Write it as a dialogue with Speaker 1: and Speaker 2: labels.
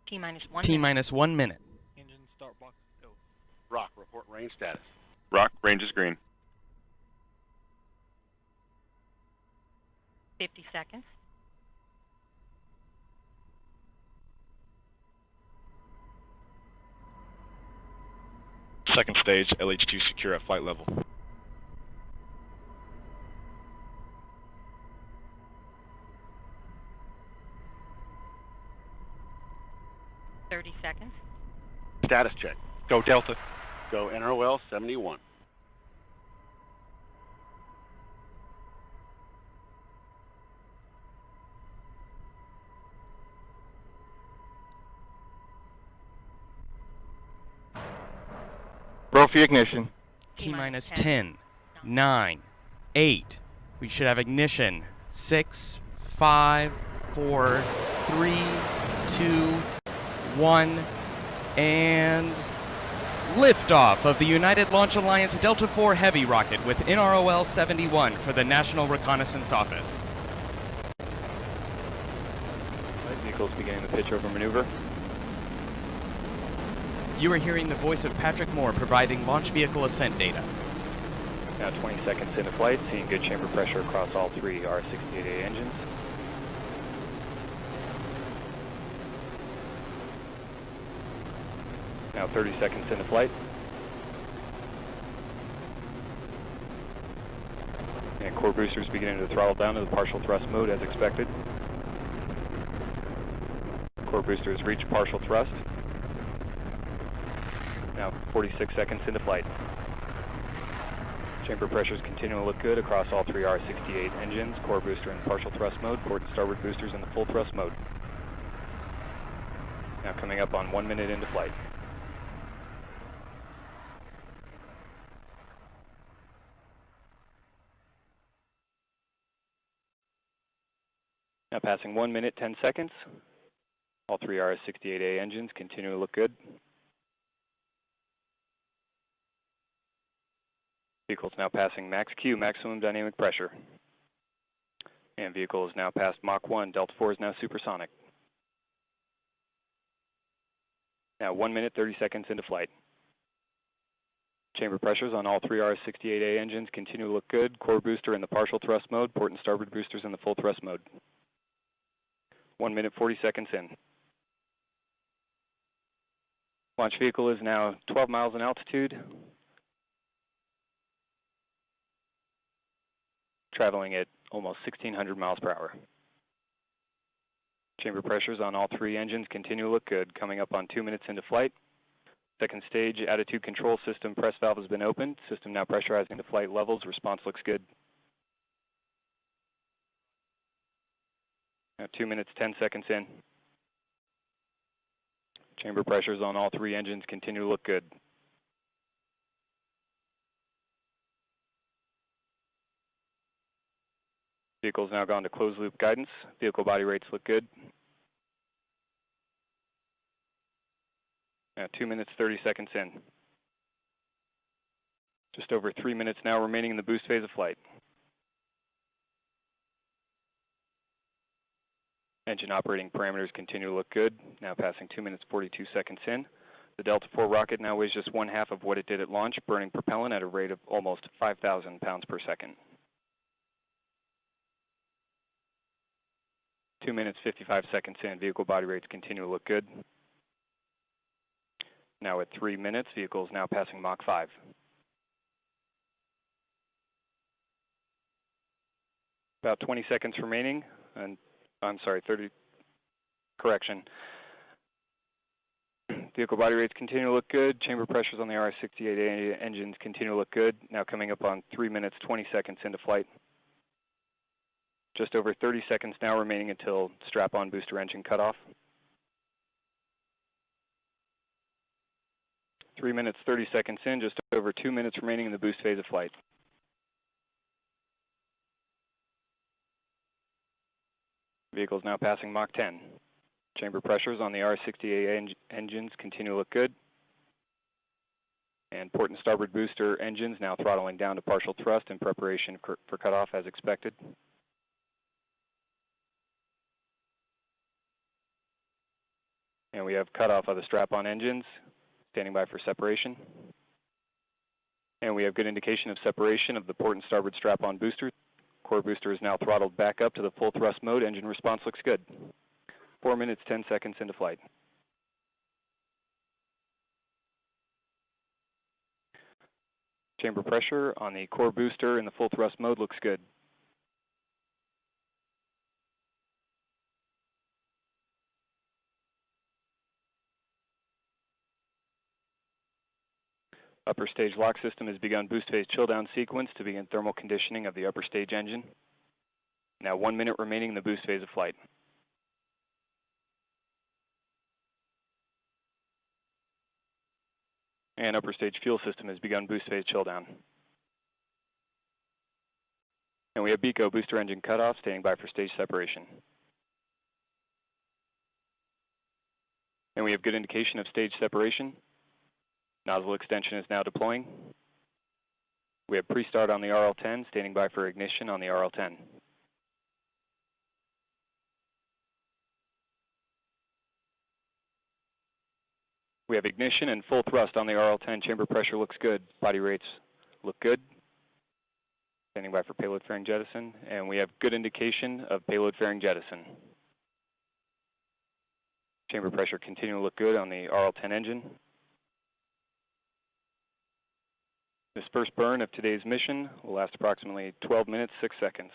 Speaker 1: T-minus 1 minute.
Speaker 2: Engine start block go.
Speaker 3: Rock, report range status.
Speaker 4: Rock, range is green.
Speaker 5: 50 seconds.
Speaker 2: Second stage, LH2 secure at flight level.
Speaker 5: Thirty seconds.
Speaker 3: Status check.
Speaker 2: Go Delta.
Speaker 3: Go NROL 71.
Speaker 2: Brophy ignition.
Speaker 1: T-minus 10, 9, 8. We should have ignition. 6, 5, 4, 3, 2, 1, and liftoff of the United Launch Alliance Delta IV Heavy rocket with NROL 71 for the National Reconnaissance Office.
Speaker 6: Vehicles beginning the pitch over maneuver.
Speaker 1: You are hearing the voice of Patrick Moore providing launch vehicle ascent data.
Speaker 6: Now 20 seconds into flight, seeing good chamber pressure across all three R68A engines. Now 30 seconds into flight. And core boosters beginning to throttle down to the partial thrust mode as expected. Core boosters reach partial thrust. Now 46 seconds into flight. Chamber pressures continue to look good across all three R68 engines. Core booster in partial thrust mode, port and starboard boosters in the full thrust mode. Now coming up on 1 minute into flight. Now passing 1 minute, 10 seconds. All three RS-68A engines continue to look good. Vehicle is now passing max Q, maximum dynamic pressure. And vehicle is now past Mach 1. Delta IV is now supersonic. Now 1 minute, 30 seconds into flight. Chamber pressures on all three RS-68A engines continue to look good. Core booster in the partial thrust mode, port and starboard boosters in the full thrust mode. 1 minute, 40 seconds in. Launch vehicle is now 12 miles in altitude, traveling at almost 1,600 miles per hour. Chamber pressures on all three engines continue to look good. Coming up on 2 minutes into flight. Second stage attitude control system press valve has been opened. System now pressurizing to flight levels. Response looks good. Now 2 minutes, 10 seconds in. Chamber pressures on all three engines continue to look good. Vehicle's now gone to closed loop guidance. Vehicle body rates look good. Now 2 minutes, 30 seconds in. Just over 3 minutes now remaining in the boost phase of flight. Engine operating parameters continue to look good. Now passing 2 minutes, 42 seconds in. The Delta IV rocket now weighs just 1/2 of what it did at launch, burning propellant at a rate of almost 5,000 pounds per second. 2 minutes, 55 seconds in. Vehicle body rates continue to look good. Now at 3 minutes, vehicle is now passing Mach 5. About 20 seconds remaining, and I'm sorry, 30, correction. Vehicle body rates continue to look good. Chamber pressures on the RS-68A engines continue to look good. Now coming up on 3 minutes, 20 seconds into flight. Just over 30 seconds now remaining until strap-on booster engine cutoff. 3 minutes, 30 seconds in, just over 2 minutes remaining in the boost phase of flight. Vehicle is now passing Mach 10. Chamber pressures on the RS-68A engines continue to look good. And port and starboard booster engines now throttling down to partial thrust in preparation for cutoff as expected. And we have cutoff of the strap-on engines, standing by for separation. And we have good indication of separation of the port and starboard strap-on booster. Core booster is now throttled back up to the full thrust mode. Engine response looks good. 4 minutes, 10 seconds into flight. Chamber pressure on the core booster in the full thrust mode looks good. Upper stage lock system has begun boost phase chill down sequence to begin thermal conditioning of the upper stage engine. Now 1 minute remaining in the boost phase of flight. And upper stage fuel system has begun boost phase chill down. And we have BECO booster engine cutoff, standing by for stage separation. And we have good indication of stage separation. Nozzle extension is now deploying. We have pre-start on the RL-10, standing by for ignition on the RL-10. We have ignition and full thrust on the RL-10. Chamber pressure looks good. Body rates look good. Standing by for payload fairing jettison. And we have good indication of payload fairing jettison. Chamber pressure continue to look good on the RL-10 engine. This first burn of today's mission will last approximately 12 minutes, 6 seconds.